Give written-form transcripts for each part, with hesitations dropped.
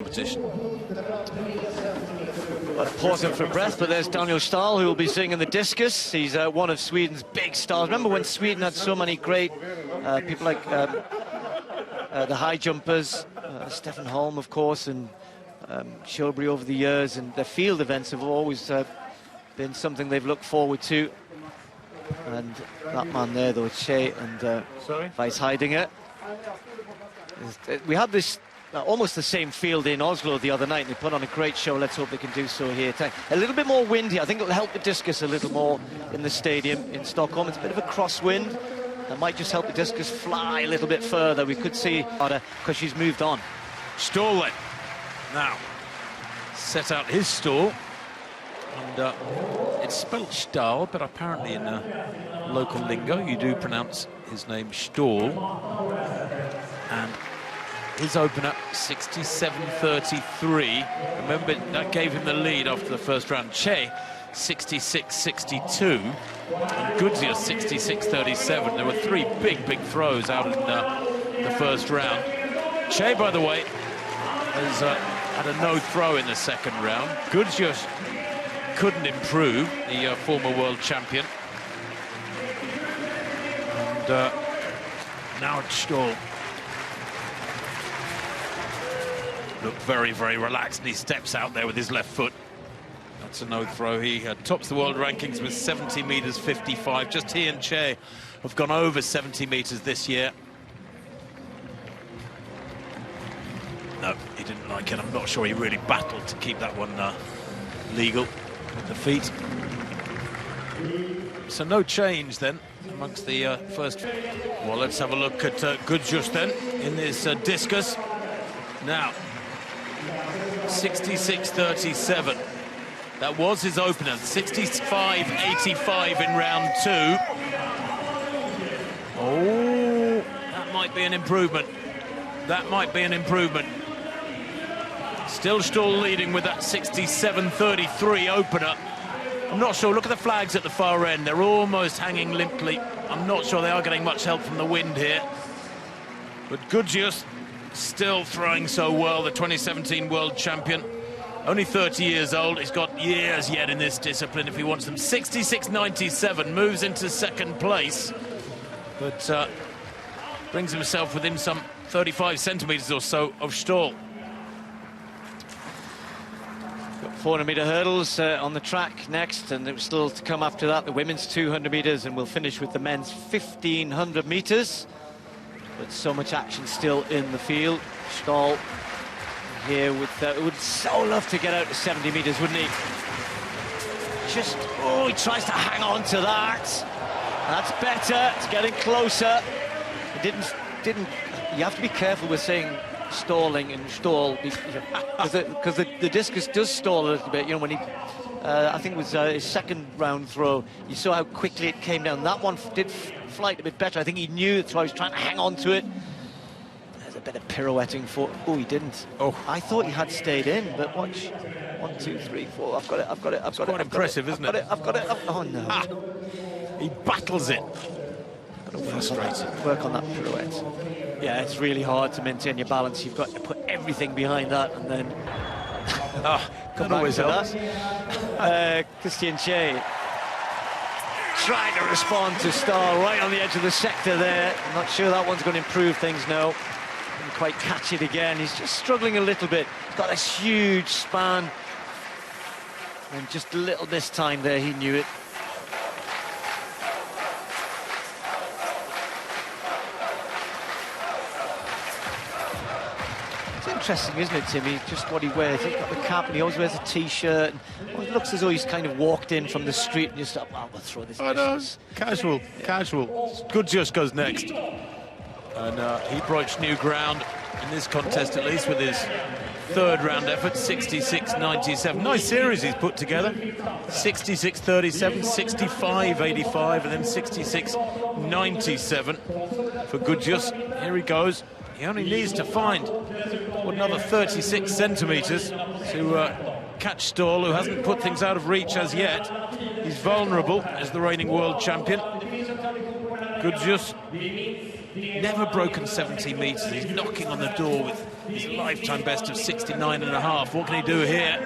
competition. Pausing for breath, but there's Daniel Stahl, who will be singing the discus. He's one of Sweden's big stars. Remember when Sweden had so many great people like the high jumpers, Stefan Holm, of course, and Sjöberg over the years, and their field events have always been something they've looked forward to. And that man there, though, Che and Vice hiding it. We had this almost the same field in Oslo the other night, and they put on a great show. Let's hope they can do so here. A little bit more windy. I think it'll help the discus a little more in the stadium in Stockholm. It's a bit of a crosswind. That might just help the discus fly a little bit further. We could see because she's moved on. Ståhl then. Now, set out his stall. And it's spelled Stahl, but apparently in local lingo, you do pronounce his name Ståhl. And his opener, 67.33. Remember, that gave him the lead after the first round. Che, 66.62. And Gudžius, 66.37. There were three big throws out in the first round. Che, by the way, has had a no throw in the second round. Gudžius couldn't improve, the former world champion. And now it's Ståhl. Looked very relaxed, and he steps out there with his left foot. That's a no throw. He tops the world rankings with 70 meters 55. Just he and Che have gone over 70 meters this year. No, he didn't like it. I'm not sure he really battled to keep that one legal with the feet. So no change then amongst the first. Well, let's have a look at Gudžius then in this discus. Now, 66.37. That was his opener. 65.85 in round two. Oh, that might be an improvement. That might be an improvement. Still Ståhl leading with that 67.33 opener. I'm not sure. Look at the flags at the far end. They're almost hanging limply. I'm not sure they are getting much help from the wind here. But Gudžius still throwing so well, the 2017 world champion. Only 30 years old. He's got years yet in this discipline if he wants them. 66.97, moves into second place, but brings himself within some 35 centimeters or so of Ståhl. 400-meter hurdles on the track next, and it was still to come after that, the women's 200 meters, and we'll finish with the men's 1500 meters. But so much action still in the field. Ståhl here with would so love to get out to 70 meters, wouldn't he? Just, oh, he tries to hang on to that. That's better. It's getting closer. It didn't. You have to be careful with saying stalling and stall, because the discus does stall a little bit. You know, when he, I think it was his second round throw, you saw how quickly it came down. That one did flight a bit better. I think he knew it, so he was trying to hang on to it. There's a bit of pirouetting for. Oh, he didn't. Oh, I thought he had stayed in, but watch. 1, 2, 3, 4. I've got it. It's quite impressive, isn't it? I've got it. Oh no! Ah, he battles it. Frustrating. Work on that pirouette. Yeah, it's really hard to maintain your balance. You've got to put everything behind that, and then come back to that. Kristjan Che trying to respond to Stahl right on the edge of the sector there. I'm not sure that one's going to improve things now. Didn't quite catch it again. He's just struggling a little bit. Got this huge span, and just a little mistime there. He knew it. Interesting, isn't it, Timmy? Just what he wears. He's got the cap, and he always wears a t-shirt. Well, it looks as though he's kind of walked in from the street and just thought, oh, we'll throw this. Oh, no. Casual. Gudžius goes next. And he broached new ground in this contest, at least with his third round effort, 66.97. Nice series he's put together. 66.37, 65.85, and then 66.97 for Gudžius. Here he goes. He only needs to find another 36 centimeters to catch Ståhl, who hasn't put things out of reach as yet. He's vulnerable as the reigning world champion. Gudžius never broken 70 meters. He's knocking on the door with his lifetime best of 69.5. What can he do here?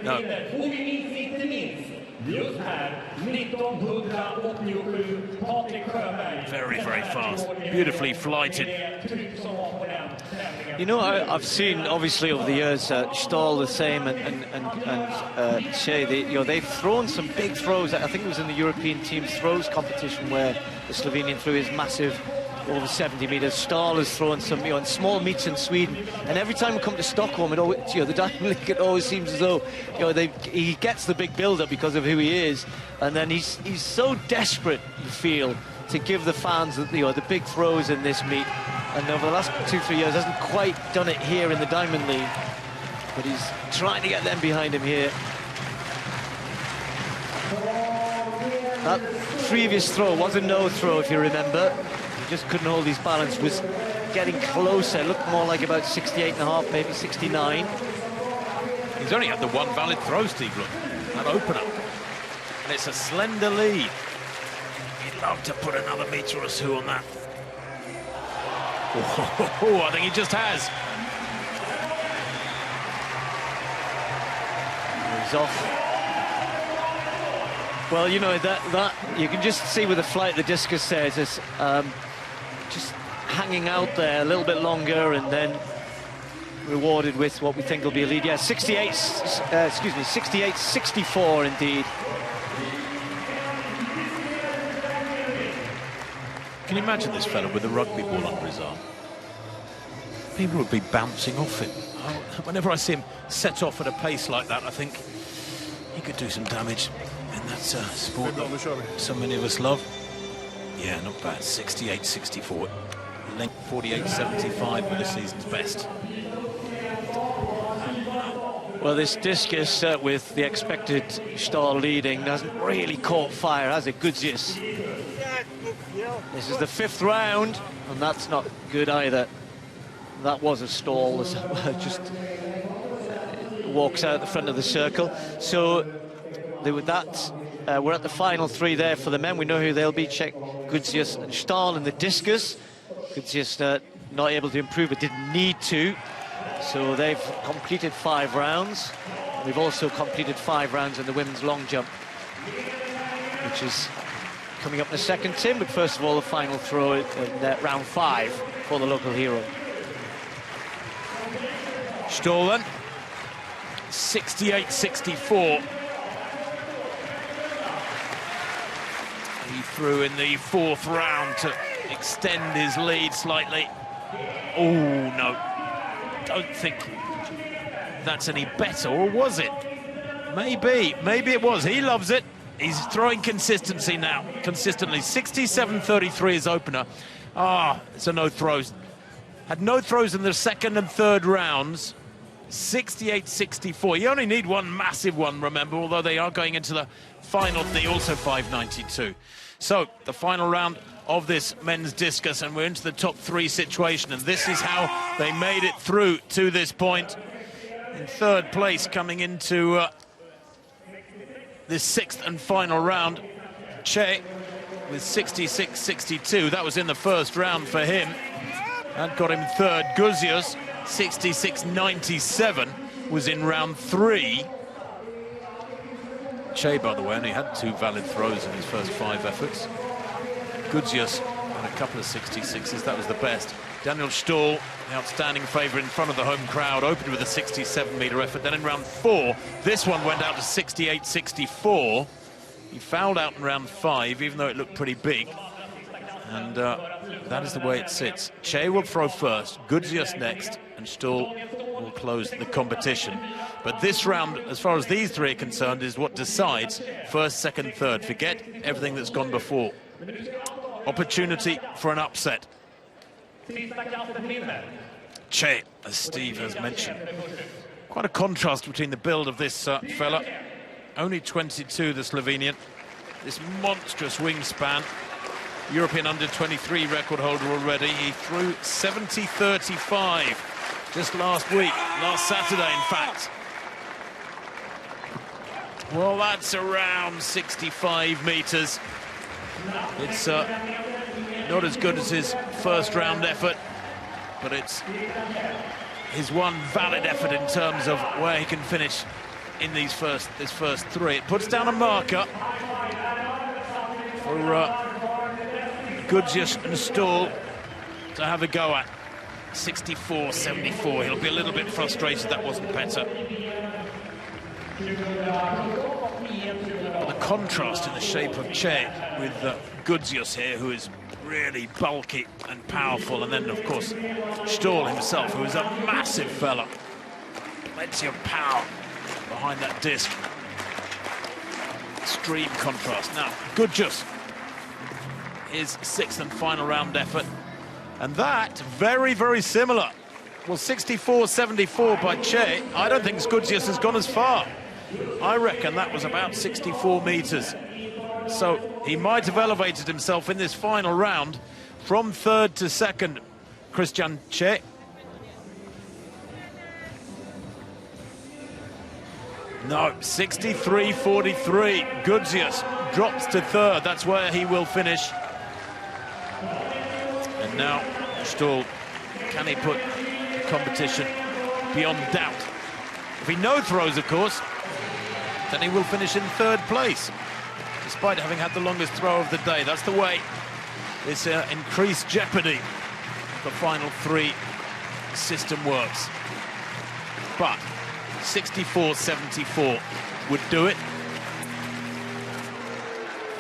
No. Very, very fast. Beautifully flighted. You know, I've seen, obviously, over the years, Stahl the same, and Shea, they've thrown some big throws. I think it was in the European team throws competition where the Slovenian threw his massive, over 70 metres. Stahl has thrown some, in small meets in Sweden. And every time we come to Stockholm, it always, the Diamond League, it always seems as though, he gets the big build-up because of who he is. And then he's so desperate, you feel, to give the fans, the big throws in this meet. And over the last 2-3 years, hasn't quite done it here in the Diamond League. But he's trying to get them behind him here. That previous throw was a no throw, if you remember. He just couldn't hold his balance, was getting closer, looked more like about 68.5, maybe 69. He's only had the one valid throw, Steve, look, that opener. And it's a slender lead. He'd love to put another metre or two on that. Oh, I think he just has. He's off. Well, that you can just see with the flight, the Discus says, is just hanging out there a little bit longer and then rewarded with what we think will be a lead. Yeah, 68-64 indeed. Can you imagine this fella with a rugby ball under his arm? People would be bouncing off him. Whenever I see him set off at a pace like that, I think he could do some damage in that sport that so many of us love. Yeah, not bad. 68-64. Length 48-75 for this season's best. Well, this Discus with the expected Stahl leading hasn't really caught fire, has it? Gudžius. This is the 5th round, and that's not good either. That was a stall, just walks out the front of the circle. So with that, we're at the final 3 there for the men. We know who they'll be. Check Gudžius and Stahl in the Discus. Gudžius not able to improve, but didn't need to. So they've completed 5 rounds. We've also completed 5 rounds in the women's long jump, which is coming up in a second, Tim. But first of all, the final throw in round 5 for the local hero. Stahl then, 68-64. He threw in the 4th round to extend his lead slightly. Oh, no. Don't think that's any better, or was it? Maybe it was. He loves it. He's throwing consistency now, consistently. 67-33 is opener. It's a no throws. Had no throws in the 2nd and 3rd rounds. 68-64. You only need one massive one, remember, although they are going into the final, the also 592. So the final round of this men's discus, and we're into the top 3 situation, and this is how they made it through to this point. In 3rd place coming into this 6th and final round, Che with 66-62. That was in the 1st round for him. That got him 3rd. Gudžius, 66-97, was in round 3. Che, by the way, only had 2 valid throws in his first 5 efforts. Gudžius had a couple of 66s, that was the best. Daniel Stahl, the outstanding favourite in front of the home crowd, opened with a 67-metre effort. Then in round 4, this one went out to 68-64. He fouled out in round 5, even though it looked pretty big. And that is the way it sits. Che will throw first, Gudžius next, and Stahl will close the competition. But this round, as far as these 3 are concerned, is what decides 1st, 2nd, 3rd. Forget everything that's gone before. Opportunity for an upset. Che, as Steve has mentioned. Quite a contrast between the build of this fella. Only 22, the Slovenian. This monstrous wingspan. European under-23 record holder already. He threw 70-35 just last week, last Saturday, in fact. Well, that's around 65 metres. It's not as good as his 1st round effort. but it's his one valid effort in terms of where he can finish in this first three. It puts down a marker for Gudžius and Ståhl to have a go at. 64-74. He'll be a little bit frustrated that wasn't better. But the contrast in the shape of Che with Gudžius here, who is really bulky and powerful, and then of course Ståhl himself, who is a massive fella. Plenty of power behind that disc. Extreme contrast. Now Gudžius, his sixth and final round effort, and that very, very similar. Well, 64-74 by Che. I don't think Gudžius has gone as far. I reckon that was about 64 meters. So he might have elevated himself in this final round from third to second, Kristjan Che. No, 63-43. Gudžius drops to third. That's where he will finish. And now Ståhl, can he put the competition beyond doubt? If he no throws, of course, then he will finish in third place, despite having had the longest throw of the day. That's the way this increased jeopardy, the final three system works. But 64-74 would do it.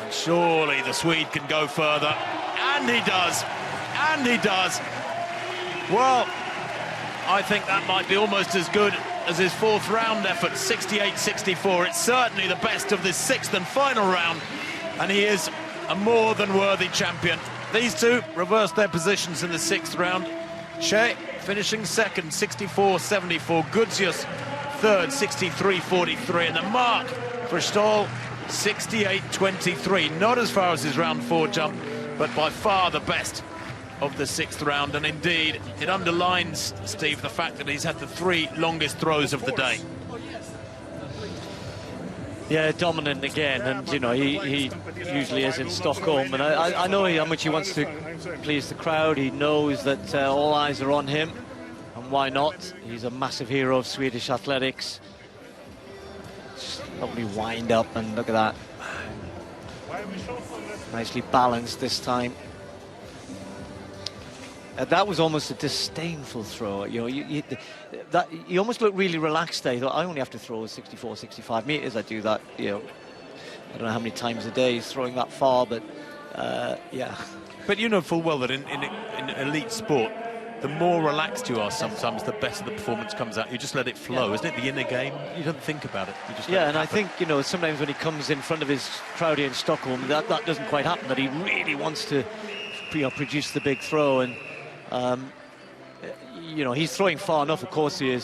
And surely the Swede can go further, and he does. And he does. Well, I think that might be almost as good as his fourth round effort, 68-64. It's certainly the best of this sixth and final round, and he is a more than worthy champion. These two reversed their positions in the sixth round. Che finishing second, 64-74. Gudžius third, 63-43. And the mark for Ståhl, 68-23. Not as far as his round four jump, but by far the best of the sixth round. And indeed, it underlines, Steve, the fact that he's had the three longest throws of the day. Yeah, dominant again, and you know, he usually is in Stockholm, and I know how much he wants to please the crowd. He knows that all eyes are on him, and why not? He's a massive hero of Swedish athletics. Just lovely wind up, and look at that. Nicely balanced this time. That was almost a disdainful throw. You know, you almost look really relaxed there. You thought, I only have to throw 64, 65 meters. I do that, you know, I don't know how many times a day he's throwing that far, but yeah. But you know full well that in elite sport, the more relaxed you are sometimes, the better the performance comes out. You just let it flow, isn't it? The inner game, you don't think about it. You just let it happen. I think, you know, sometimes when he comes in front of his crowd here in Stockholm, that doesn't quite happen, that he really wants to, you know, produce the big throw. And you know, he's throwing far enough, of course he is.